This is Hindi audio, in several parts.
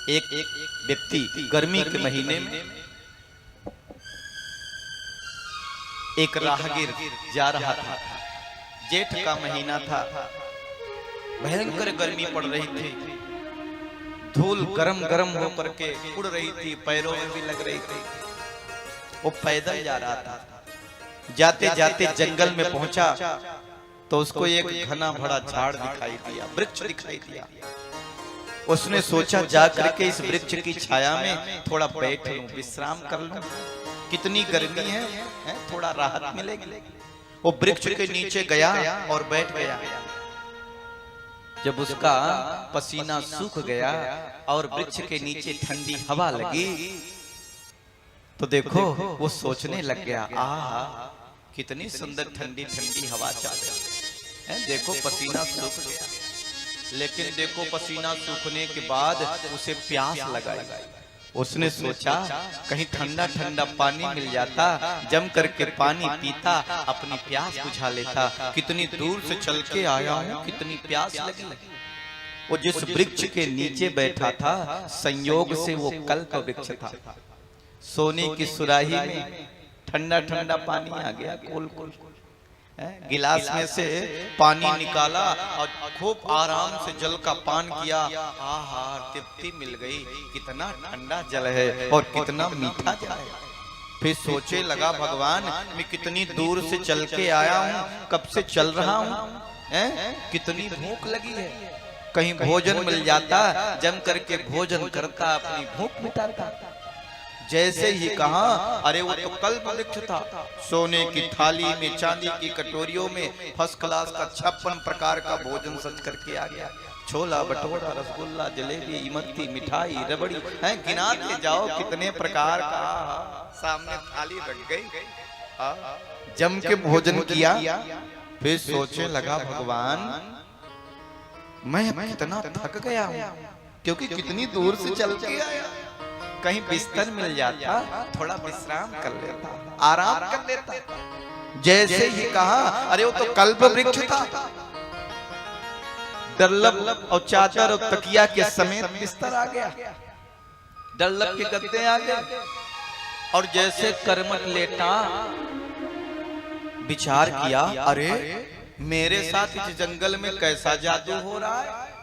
एक व्यक्ति गर्मी के महीने में एक राहगीर जा रहा था। जेठ का महीना था, भयंकर गर्मी पड़ रही थी, धूल गरम गरम होकर के उड़ रही थी, पैरों में भी लग रही थी। वो पैदल जा रहा था। जाते जाते जंगल में पहुंचा तो उसको एक घना बड़ा झाड़ दिखाई दिया, वृक्ष दिखाई दिया। उसने सोचा जा करके इस वृक्ष की छाया में थोड़ा बैठ लूं, विश्राम कर लूं, कितनी गर्मी है, थोड़ा राहत मिलेगी। वो वृक्ष के नीचे गया और बैठ गया। जब उसका पसीना सूख गया और वृक्ष के नीचे ठंडी हवा लगी तो देखो वो सोचने लग गया, आहा कितनी सुंदर ठंडी ठंडी हवा चल रही है। देखो पसीना सूख गया, लेकिन देखो पसीना सूखने के बाद उसे प्यास लगा। उसने सोचा कहीं ठंडा ठंडा पानी मिल जाता, जम करके पानी पीता, अपनी प्यास बुझा लेता। कितनी दूर से चल के आया हूं, कितनी प्यास लगी। वो जिस वृक्ष के नीचे बैठा था, संयोग से वो कल्प वृक्ष था। सोने की सुराही में ठंडा ठंडा पानी आ गया, कोल कोल गिलास में से पानी निकाला और खूब आराम से जल का पान किया। आहा तृप्ति मिल गई, कितना ठंडा जल है और कितना मीठा जल है। फिर सोचे लगा, भगवान मैं कितनी दूर से चल के आया हूँ, कब से चल रहा हूँ, कितनी भूख लगी है, कहीं भोजन मिल जाता, जम करके भोजन करता, अपनी भूख मिटाता। जैसे ही कहा, अरे वो तो कल्प वृक्ष था। सोने की थाली में, चांदी की कटोरियों में फर्स्ट क्लास का 56 प्रकार का भोजन सज करके आ गया। छोला भटूरा, रसगुल्ला, जलेबी, इमरती, मिठाई, रबड़ी, हैं गिनाते जाओ कितने प्रकार का सामने थाली रख गई। जम के भोजन किया। फिर सोचने लगा, भगवान मैं कितना थक गया हूँ, क्योंकि कितनी दूर से चल के आया। कहीं बिस्तर मिल जाता, थोड़ा विश्राम कर लेता, आराम कर लेता। जैसे ही कहा, अरे वो तो कल्प वृक्ष था। डल्लब और चादर और तकिया के समेत बिस्तर आ गया, डल्लब के गद्दे आ गए। और जैसे करमट लेटा, विचार किया, अरे मेरे साथ इस जंगल में कैसा जादू हो रहा है,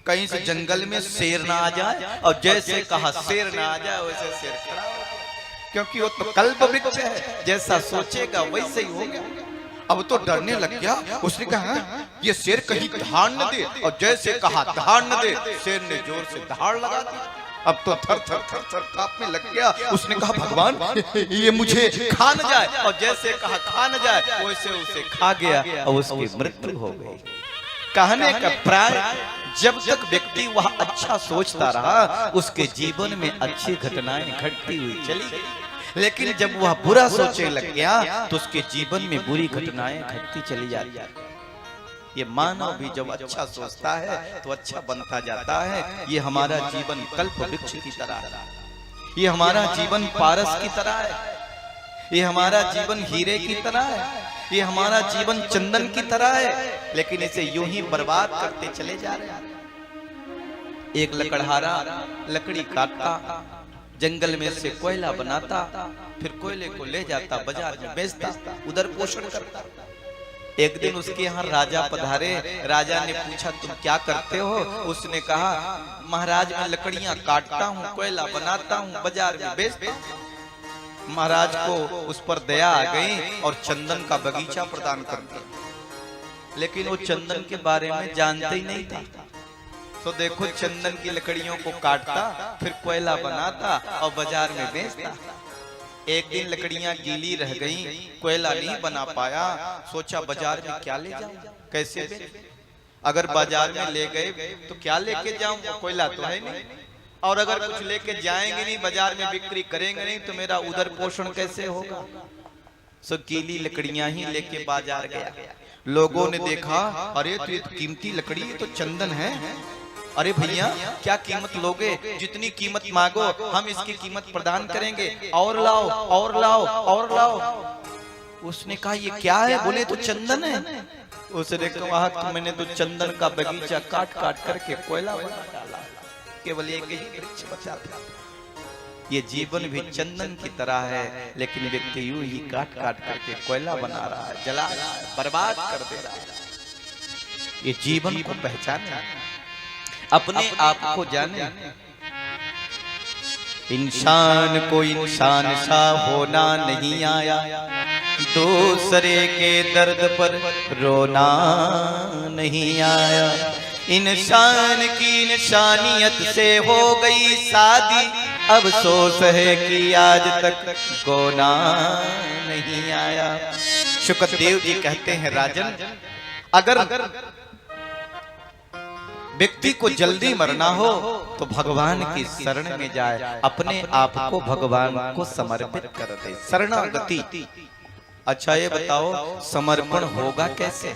कहीं से जंगल में शेर ना आ जाए। और जैसे कहा शेर ना आ जाए, वैसे शेर खड़ा हो गया, क्योंकि वो तो कल्प वृक्ष है, जैसा सोचेगा वैसे ही होगा। अब तो डरने लग गया। उसने कहा ये शेर कहीं दहाड़ न दे, और जैसे कहा दहाड़ न दे, शेर ने जोर से दहाड़ लगा दी। अब तो थर थर थर थर कांपने लग गया। उसने कहा भगवान ये मुझे खा न जाए, और जैसे कहा खा न जाए, वैसे उसे खा गया और उसकी मृत्यु हो गई। कहने का प्राय, जब तक व्यक्ति वह अच्छा सोचता रहा, उसके जीवन में अच्छी घटनाएं घटती हुई चली गई। लेकिन जब वह बुरा सोचने लग गया तो उसके जीवन में बुरी घटनाएं घटती चली जाती। ये मानव भी जब अच्छा सोचता है तो अच्छा बनता जाता है। ये हमारा जीवन कल्प वृक्ष की तरह है, ये हमारा जीवन पारस की तरह है, ये हमारा जीवन हीरे की तरह है, ये हमारा जीवन चंदन की तरह है। लेकिन इसे यूं ही बर्बाद करते चले जा रहे हैं। एक लकड़हारा लकड़ी काटता, जंगल में से कोयला बनाता, फिर कोयले को ले जाता बाजार में बेचता, उधर पोषण करता। एक दिन उसके यहाँ राजा पधारे। राजा ने पूछा तुम क्या करते हो? उसने कहा महाराज मैं लकड़ियां काटता हूँ, कोयला बनाता हूँ, बाजार में बेचता हूँ। महाराज को उस पर दया आ गई और चंदन का बगीचा प्रदान कर दिया। लेकिन वो चंदन के बारे में जानते ही नहीं था। तो देखो चंदन की लकड़ियों को काटता, फिर कोयला बनाता और बाजार में बेचता। एक दिन लकड़ियां गीली रह गईं, कोयला नहीं बना पाया। सोचा बाजार में क्या ले जाऊं, कैसे बेचूं? अगर बाजार में ले गए तो क्या लेके जाऊं, कोयला तो है नहीं। और अगर कुछ लेके जाएंगे नहीं, बाजार में बिक्री करेंगे नहीं, तो मेरा उधर पोषण कैसे होगा? सो गीली लकड़ियां ही लेके बाजार गया। लोगों ने देखा, अरे तो ये कीमती लकड़ी है, तो चंदन है। अरे भैया क्या कीमत लोगे? जितनी कीमत मांगो हम इसकी कीमत प्रदान करेंगे, और लाओ और लाओ और लाओ। उसने कहा ये क्या है? बोले तो चंदन है। उसने कहा मैंने तो चंदन का बगीचा काट काट करके कोयला बना डाला, केवल एक ही वृक्ष बचा था। ये जीवन भी चंदन की तरह है, लेकिन व्यक्ति यूं ही काट काट करके कोयला बना रहा है, जला रहा है, बर्बाद कर दे रहा है। ये जीवन को पहचाने, अपने आप को जाने। इंसान को इंसान सा होना नहीं आया, दूसरे के दर्द पर रोना नहीं आया। इंसान की इंसानियत से हो गई शादी, अफसोस है कि आज तक गोना नहीं आया। शुकदेव जी कहते हैं, राजन अगर व्यक्ति को जल्दी मरना हो तो भगवान की शरण में जाए, अपने आप को भगवान को समर्पित कर दे, शरणागति। अच्छा ये बताओ समर्पण होगा कैसे?